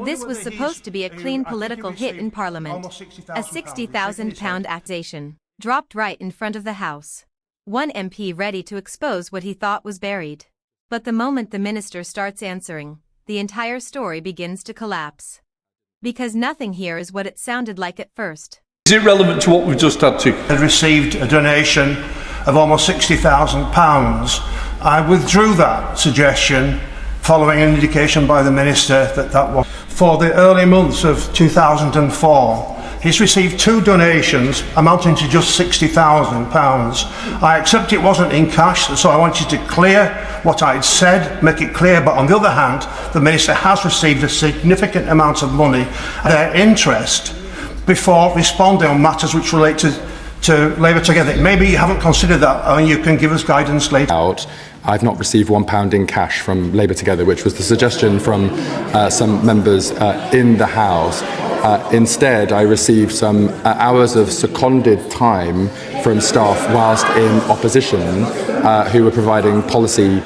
This was supposed to be a clean political hit in Parliament. A £60,000 accusation dropped right in front of the House. One MP ready to expose what he thought was buried. But the moment the minister starts answering, the entire story begins to collapse. Because nothing here is what it sounded like at first. Is it relevant to what we've just had to? Had received a donation of almost £60,000. I withdrew that suggestion following an indication by the minister that was for the early months of 2004. He's received 2 donations amounting to just £60,000. I accept it wasn't in cash, so I wanted to clear what I'd said, make it clear, but on the other hand, the minister has received a significant amount of money and their interest before responding on matters which relate to Labour Together. Maybe you haven't considered that and you can give us guidance later. I've not received £1 in cash from Labour Together, which was the suggestion from some members in the House. Instead, I received some hours of seconded time from staff whilst in opposition who were providing policy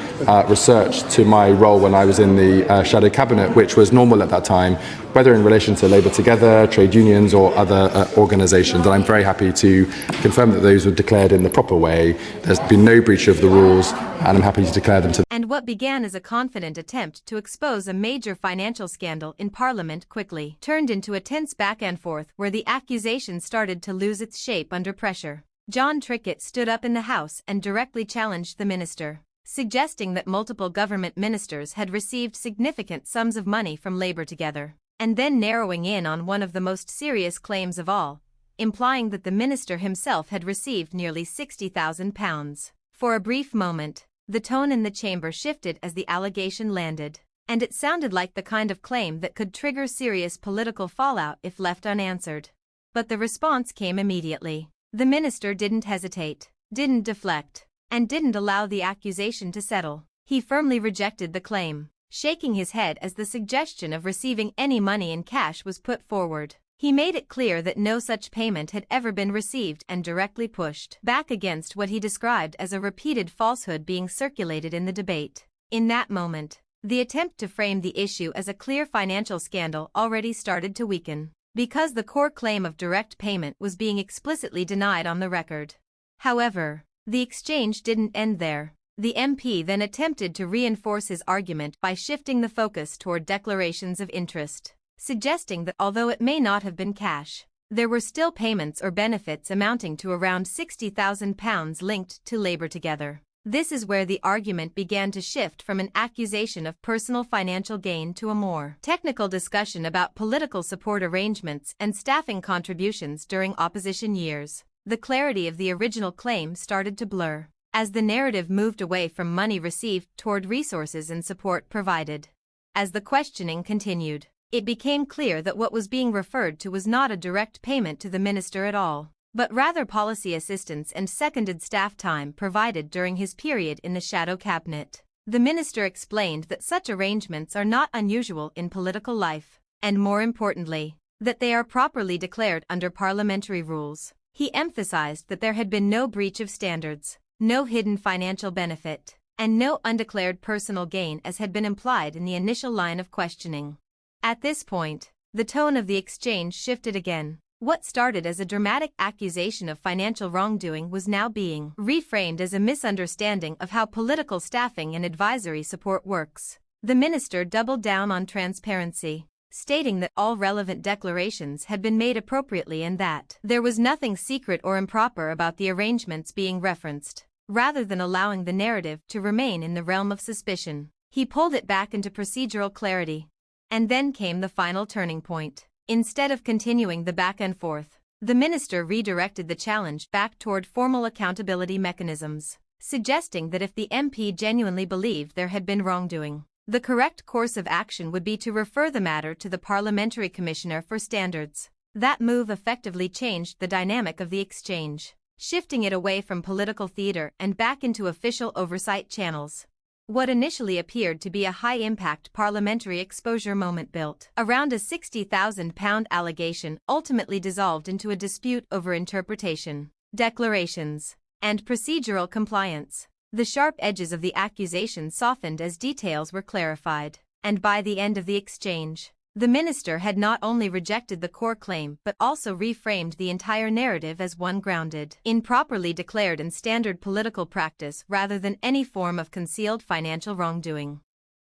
research to my role when I was in the shadow cabinet, which was normal at that time, whether in relation to Labour Together, trade unions or other organisations. And I'm very happy to confirm that those were declared in the proper way. There's been no breach of the rules, and I'm happy to declare them to. And what began as a confident attempt to expose a major financial scandal in Parliament quickly turned into a tense back and forth where the accusation started to lose its shape under pressure. John Trickett stood up in the House and directly challenged the minister, suggesting that multiple government ministers had received significant sums of money from Labour Together, and then narrowing in on one of the most serious claims of all, implying that the minister himself had received nearly £60,000. For a brief moment, the tone in the chamber shifted as the allegation landed, and it sounded like the kind of claim that could trigger serious political fallout if left unanswered. But the response came immediately. The minister didn't hesitate, didn't deflect, and didn't allow the accusation to settle. He firmly rejected the claim, shaking his head as the suggestion of receiving any money in cash was put forward. He made it clear that no such payment had ever been received and directly pushed back against what he described as a repeated falsehood being circulated in the debate. In that moment, the attempt to frame the issue as a clear financial scandal already started to weaken, because the core claim of direct payment was being explicitly denied on the record. However, the exchange didn't end there. The MP then attempted to reinforce his argument by shifting the focus toward declarations of interest, suggesting that although it may not have been cash, there were still payments or benefits amounting to around £60,000 linked to Labour Together. This is where the argument began to shift from an accusation of personal financial gain to a more technical discussion about political support arrangements and staffing contributions during opposition years. The clarity of the original claim started to blur, as the narrative moved away from money received toward resources and support provided. As the questioning continued, it became clear that what was being referred to was not a direct payment to the minister at all, but rather policy assistance and seconded staff time provided during his period in the shadow cabinet. The minister explained that such arrangements are not unusual in political life, and more importantly, that they are properly declared under parliamentary rules. He emphasized that there had been no breach of standards, no hidden financial benefit, and no undeclared personal gain as had been implied in the initial line of questioning. At this point, the tone of the exchange shifted again. What started as a dramatic accusation of financial wrongdoing was now being reframed as a misunderstanding of how political staffing and advisory support works. The minister doubled down on transparency, stating that all relevant declarations had been made appropriately and that there was nothing secret or improper about the arrangements being referenced. Rather than allowing the narrative to remain in the realm of suspicion, he pulled it back into procedural clarity. And then came the final turning point. Instead of continuing the back and forth, the minister redirected the challenge back toward formal accountability mechanisms, suggesting that if the MP genuinely believed there had been wrongdoing, the correct course of action would be to refer the matter to the Parliamentary Commissioner for Standards. That move effectively changed the dynamic of the exchange, shifting it away from political theatre and back into official oversight channels. What initially appeared to be a high-impact parliamentary exposure moment built around a £60,000 allegation ultimately dissolved into a dispute over interpretation, declarations, and procedural compliance. The sharp edges of the accusation softened as details were clarified, and by the end of the exchange, The minister had not only rejected the core claim but also reframed the entire narrative as one grounded in properly declared and standard political practice rather than any form of concealed financial wrongdoing.